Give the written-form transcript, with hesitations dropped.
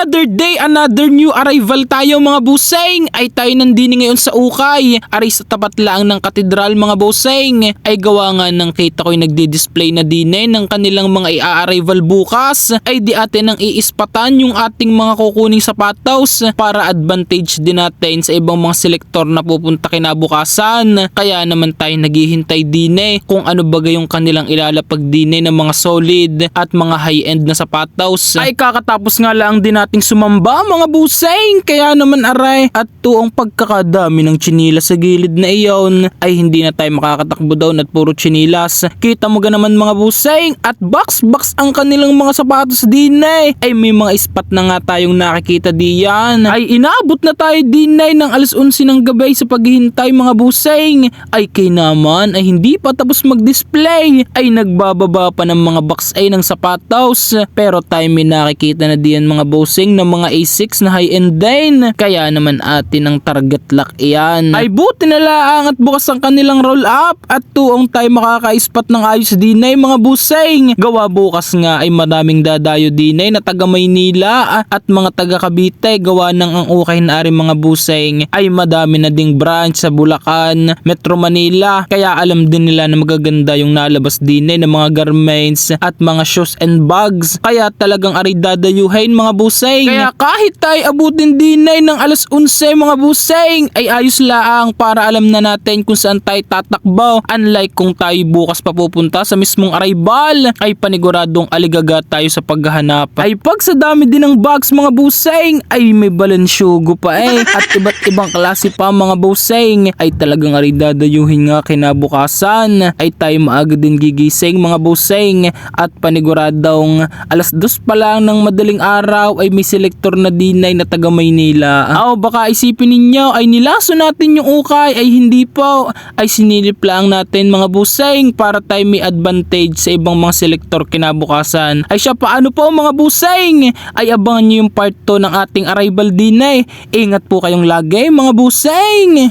Another day, another new arrival tayo mga buseng. Ay tayo nandini ngayon sa ukay. Aray sa tapat lang ng katedral mga buseng. Ay gawa nga ng kita ko'y nagdi-display na dine ng kanilang mga i-arrival bukas. Ay di atin nang iispatan yung ating mga kukuning sapatos para advantage din natin sa ibang mga selektor na pupunta kinabukasan. Kaya naman tayo naghihintay dine kung ano bagay yung kanilang ilalapag dine ng mga solid at mga high-end na sapatos. Ay kakatapos nga lang din nating sumamba mga buseng, kaya naman aray at tuong pagkakadami ng tsinilas sa gilid na iyon ay hindi na tayo makakatakbo doon at puro tsinilas. Kita mo ga naman mga buseng at box ang kanilang mga sapatos din ay may mga ispat na nga tayong nakikita diyan. Ay inabot na tayo din ng alas 11 ng gabi sa paghihintay mga buseng. Ay kay naman ay hindi pa tapos mag-display ay nagbababa pa ng mga box ay ng sapatos, pero tayo may nakikita na diyan mga buseng ng mga A6 na high-end din. Kaya naman atin ang target lock iyan. Ay buti na lang at bukas ang kanilang roll up at tuong tayo makaka-spot ng ayos din mga buseng. Gawa bukas nga ay maraming dadayo din na taga Maynila at mga taga Cavite. Gawa ng ang ukay na rin mga buseng ay madami na ding branch sa Bulacan, Metro Manila. Kaya alam din nila na magaganda yung nalabas din ng mga garments at mga shoes and bags. Kaya talagang aray dadayuhin mga buseng. Kaya kahit tayo abutin din ng alas 11 mga buseng ay ayos laang para alam na natin kung saan tayo tatakbo. Unlike kung tayo bukas papupunta sa mismong arrival ay paniguradong aligaga tayo sa paghahanap. Ay pag sa dami din ng bags mga buseng ay may balansyugo pa at iba't ibang klase pa mga buseng ay talagang aray dadayuhin nga kinabukasan ay tayo maaga din gigising mga buseng at paniguradong alas 2 pa lang ng madaling araw ay may selektor na dinay na taga Maynila. Baka isipin ninyo ay nilaso natin yung ukay ay hindi po, ay sinilip lang natin mga buseng para tayo may advantage sa ibang mga selektor kinabukasan. Ay siya paano po mga buseng ay abangan nyo yung part 2 ng ating arrival dinay. Ingat po kayong lagi mga buseng.